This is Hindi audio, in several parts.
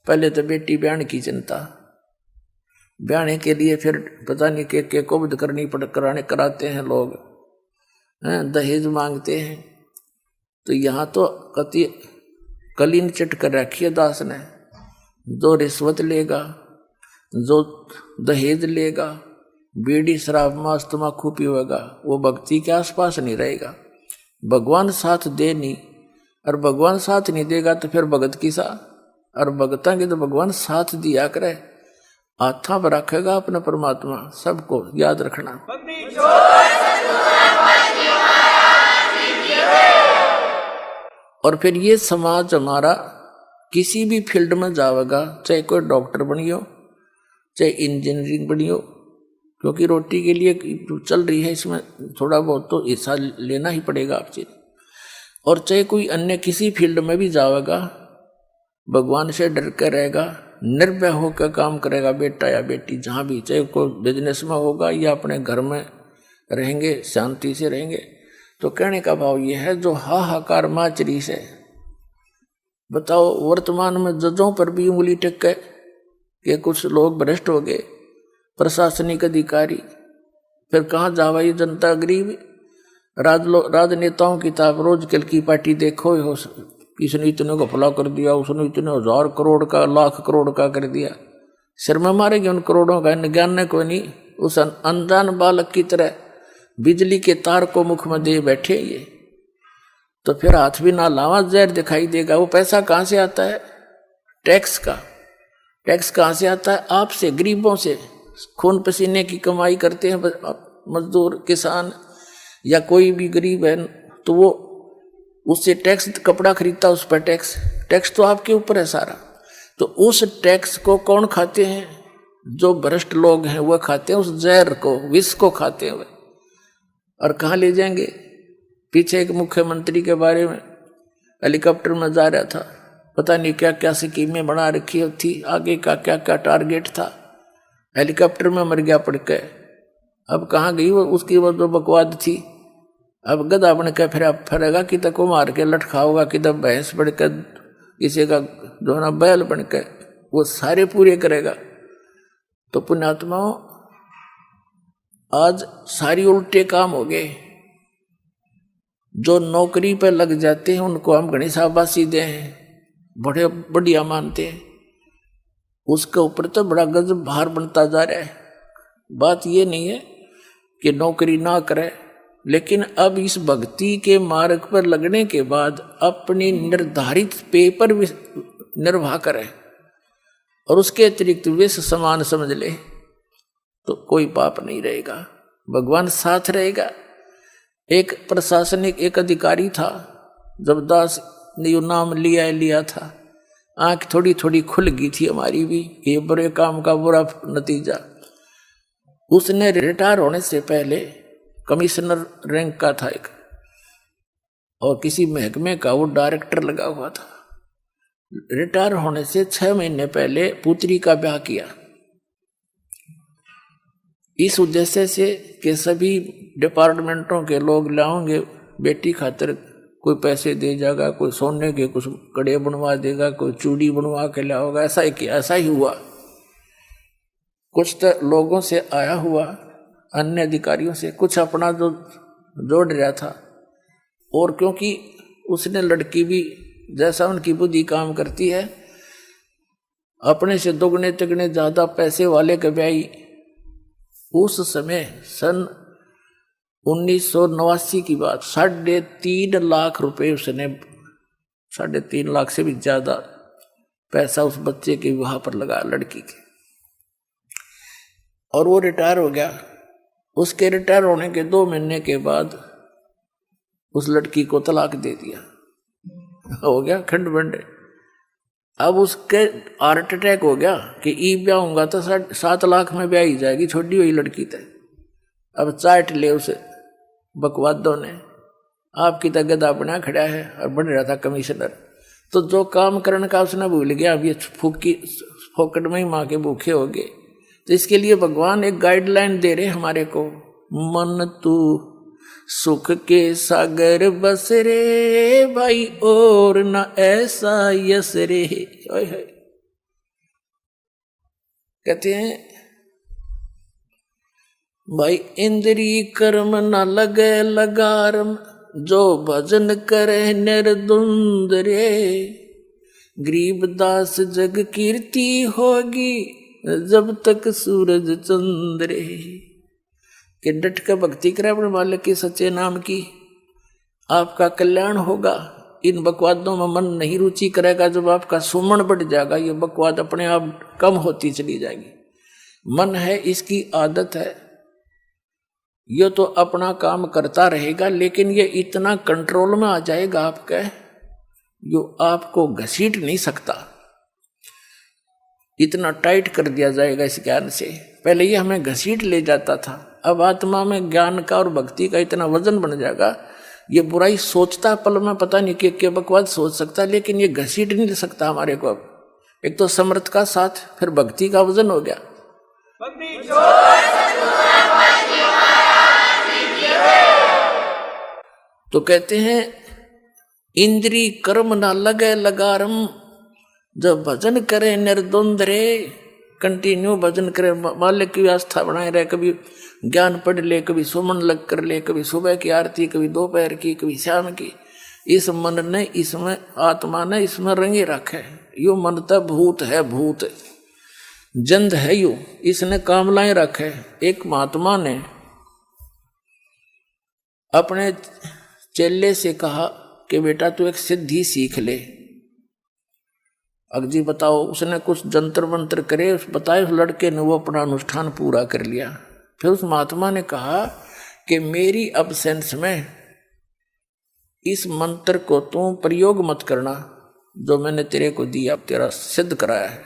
पहले तो बेटी ब्याह की चिंता, ब्याहने के लिए फिर पता नहीं के कुबद करनी कराते हैं लोग, दहेज मांगते हैं। तो यहाँ तो कति कलीन चिट कर रखी है दास ने, जो रिश्वत लेगा, जो दहेज लेगा, बीड़ी शराब मांस तम्बाकू पीवेगा, वो भक्ति के आसपास नहीं रहेगा। भगवान साथ दे नहीं, और भगवान साथ नहीं देगा तो फिर भगत की सा, और भगता की तो भगवान साथ दिया करे, हाथा पर रखेगा अपना परमात्मा। सबको याद रखना। और फिर ये समाज हमारा किसी भी फील्ड में जाएगा, चाहे कोई डॉक्टर बनियो, चाहे इंजीनियरिंग बनियो, क्योंकि रोटी के लिए चल रही है, इसमें थोड़ा बहुत तो हिस्सा लेना ही पड़ेगा आपसे। और चाहे कोई अन्य किसी फील्ड में भी जाएगा, भगवान से डर कर रहेगा, निर्भय होकर काम करेगा बेटा या बेटी, जहाँ भी, चाहे कोई बिजनेस में होगा या अपने घर में रहेंगे, शांति से रहेंगे। तो कहने का भाव यह है, जो हाहाकार माचरी से, बताओ वर्तमान में जजों पर भी उंगली टेक के कुछ लोग भ्रष्ट हो गए, प्रशासनिक अधिकारी, फिर कहाँ जावा ये जनता गरीब। राजनेताओं की ताप रोज कल की पार्टी देखो हो, किसने इतने को फला कर दिया, उसने इतने 1000 करोड़ का, लाख करोड़ का कर दिया। सिर में मारेंगे उन करोड़ों का, ज्ञान को नहीं। उस अनजान बालक की तरह बिजली के तार को मुख में दे बैठे ये, तो फिर हाथ भी ना लावा जहर दिखाई देगा। वो पैसा कहाँ से आता है? टैक्स का। टैक्स कहाँ से आता है? आपसे, गरीबों से। खून पसीने की कमाई करते हैं मजदूर, किसान या कोई भी गरीब है, तो वो उससे टैक्स, कपड़ा खरीदता उस पर टैक्स, टैक्स तो आपके ऊपर है सारा। तो उस टैक्स को कौन खाते हैं? जो भ्रष्ट लोग हैं वह खाते हैं, उस जहर को, विष को खाते हैं। और कहाँ ले जाएंगे? पीछे एक मुख्यमंत्री के बारे में हेलीकॉप्टर में जा रहा था, पता नहीं क्या क्या स्कीमें बना रखी थी, आगे का क्या क्या टारगेट था, हेलीकॉप्टर में मर गया पड़ के। अब कहाँ गई वो, उसकी वो जो बकवाद थी। अब गधा बन के फिरेगा, कि तक को मार के लटकाओगा, कि तब भैंस बन के, किसी का जो ना बैल बन के, वो सारे पूरे करेगा। तो पुण्यात्माओं, आज सारी उल्टे काम हो गए। जो नौकरी पे लग जाते हैं उनको हम घनी शाबाशी दे हैं, बड़े बढ़िया मानते हैं, उसके ऊपर तो बड़ा गजब भार बनता जा रहा है। बात ये नहीं है कि नौकरी ना करे, लेकिन अब इस भक्ति के मार्ग पर लगने के बाद अपनी निर्धारित पे पर निर्वाह करे, और उसके अतिरिक्त विष समान समझ ले, तो कोई पाप नहीं रहेगा, भगवान साथ रहेगा। एक प्रशासनिक एक अधिकारी था, जब दास ने नाम लिया था, आंख थोड़ी थोड़ी खुल गई थी हमारी भी, ये बुरे काम का बुरा नतीजा। उसने रिटायर होने से पहले, कमिश्नर रैंक का था एक, और किसी महकमे का वो डायरेक्टर लगा हुआ था। रिटायर होने से 6 महीने पहले पुत्री का ब्याह किया, इस उद्देश्य से कि सभी डिपार्टमेंटों के लोग लाओगे बेटी खातिर, कोई पैसे दे जाएगा, कोई सोने के कुछ कड़े बनवा देगा, कोई चूड़ी बनवा के लाओगा। ऐसा ही किया, ऐसा ही हुआ। कुछ तो लोगों से आया हुआ, अन्य अधिकारियों से, कुछ अपना जो जोड़ रहा था। और क्योंकि उसने लड़की भी जैसा उनकी बुद्धि काम करती है, अपने से दोगुने तिगुने ज्यादा पैसे वाले के ब्याही। उस समय सन 1989 की बात, 3.5 लाख रुपए उसने, 3.5 लाख से भी ज्यादा पैसा उस बच्चे के विवाह पर लगा, लड़की के। और वो रिटायर हो गया। उसके रिटायर होने के 2 महीने के बाद उस लड़की को तलाक दे दिया, हो गया खंड बंडे। अब उसके हार्ट अटैक हो गया कि ई ब्याह होगा तो 7 लाख में ब्याह ही जाएगी, छोड़ी हुई लड़की तय। अब चाट ले उसे बकवादों ने, आपकी तो गधा बना खड़ा है, और बन रहा था कमिश्नर। तो जो काम करने का उसने भूल गया, अब ये फोकट में ही माँ के भूखे हो गए। तो इसके लिए भगवान एक गाइडलाइन दे रहे हमारे को, मन तू सुख के सागर बस रे भाई, और न ऐसा यस रे। कहते हैं भाई इंद्री कर्म न लगे लगारम, जो भजन करे निर्द्वंद रे, गरीबदास जग कीर्ति होगी जब तक सूरज चंद्रे। कि डट कर भक्ति करे अपने मालिक के सच्चे नाम की, आपका कल्याण होगा। इन बकवादों में मन नहीं रुचि करेगा, जब आपका सुमन बढ़ जाएगा ये बकवाद अपने आप कम होती चली जाएगी। मन है इसकी आदत है, ये तो अपना काम करता रहेगा, लेकिन ये इतना कंट्रोल में आ जाएगा आपका, जो आपको घसीट नहीं सकता, इतना टाइट कर दिया जाएगा इस ज्ञान से। पहले ये हमें घसीट ले जाता था, अब आत्मा में ज्ञान का और भक्ति का इतना वजन बन जाएगा, ये बुराई सोचता पल में पता नहीं कि बकवाद सोच सकता, लेकिन ये घसीट नहीं सकता हमारे को। अब एक तो समर्थ का साथ, फिर भक्ति का वजन हो गया। तो कहते हैं इंद्री कर्म ना लगे लगारम, जब भजन करे निर्द्वंद रे, कंटिन्यू भजन करे, मालिक की आस्था बनाए रहे, कभी ज्ञान पढ़ ले, कभी सुमन लग कर ले, कभी सुबह की आरती, कभी दोपहर की, कभी शाम की। इस मन ने, इसमें आत्मा ने इसमें रंगे रखे। यो मन तो भूत है, भूत जंद है, यो इसने कामलाएं रखे। एक महात्मा ने अपने चेले से कहा कि बेटा तू एक सिद्धि सीख ले। अब जी बताओ, उसने कुछ जंतर मंत्र करे, बताए, उस लड़के ने वो अपना अनुष्ठान पूरा कर लिया। फिर उस महात्मा ने कहा कि मेरी अब्सेंस में इस मंत्र को तू प्रयोग मत करना, जो मैंने तेरे को दिया तेरा सिद्ध कराया है।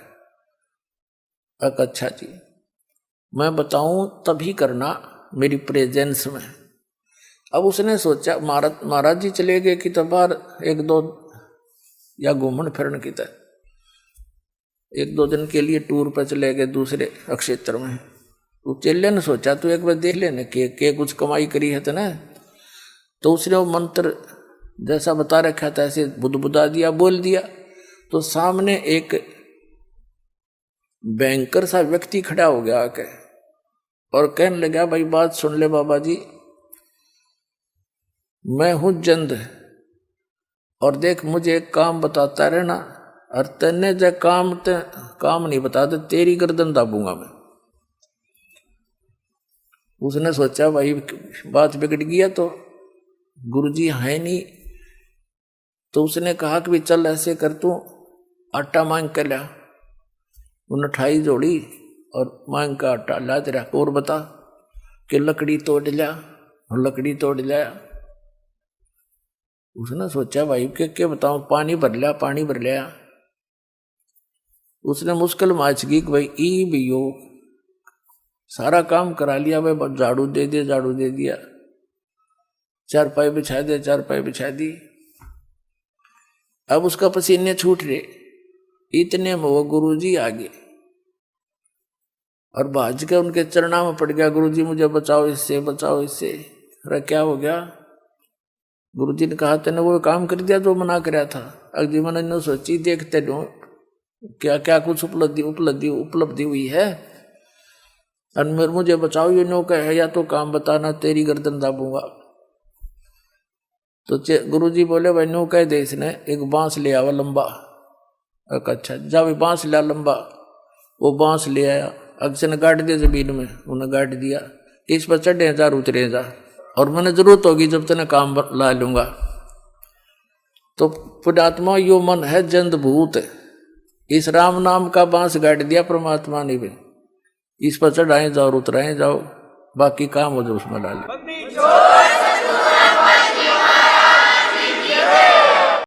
अच्छा जी, मैं बताऊं तभी करना मेरी प्रेजेंस में। अब उसने सोचा महाराज जी चले गए कि तो बाहर एक दो या घूमन फिरन की तरह, एक दो दिन के लिए टूर पर चले गए दूसरे क्षेत्र में। तो चेले ने सोचा तू एक बार देख लेने के कुछ कमाई करी है तो ना। तो उसने वो मंत्र जैसा बता रखा था ऐसे बुदबुदा दिया, बोल दिया। तो सामने एक बैंकर सा व्यक्ति खड़ा हो गया आके और कहने लगा, भाई बात सुन ले बाबा जी, मैं हूं जंद, और देख मुझे एक काम बताता रहना, और तेने जो काम नहीं बता दे तेरी गर्दन दाबूंगा मैं। उसने सोचा भाई बात बिगड़ गया, तो गुरुजी है नहीं, तो उसने कहा कि चल ऐसे कर, तू आटा मांग कर ला। उन्हें 28 जोड़ी और मांग का आटा ला तेरा, और बता कि लकड़ी तोड़ लिया, और लकड़ी तोड़ लिया। उसने सोचा भाई क्या बताऊं, पानी भर लिया। उसने मुश्किल माच की कि भाई ई भैयो सारा काम करा लिया, भाई झाड़ू दे दिया, चारपाई बिछा दी। अब उसका पसीने छूट रहे, इतने में वो गुरुजी आ गए और भाज के उनके चरणों में पड़ गया, गुरुजी मुझे बचाओ इससे। अरे क्या हो गया? गुरुजी ने कहा तेने वो काम कर दिया जो मना कराया था। अगली मन ने सोची देखते लो क्या क्या कुछ उपलब्धि हुई है, और मुझे बचाओ ये नो है, या तो काम बताना तेरी गर्दन दाबूंगा। तो गुरुजी बोले भाई नो कह दे, इसने एक बांस ले आवा लंबा। अच्छा जा भाई बांस लिया लंबा, वो बांस ले आया, अक्सर ने गाड़ दिया जमीन में, उन्हें गाड़ दिया कि इस पर चढ़े जा उतरे जा, और मैंने जरूरत होगी जब तेने काम ला लूंगा। तो पुण्यात्मा यो मन है जंद भूत, इस राम नाम का बांस गाड़ दिया परमात्मा ने भी, इस पर चढ़ाए जाओ उतराए जाओ, बाकी काम हो जो उसमें ला ले।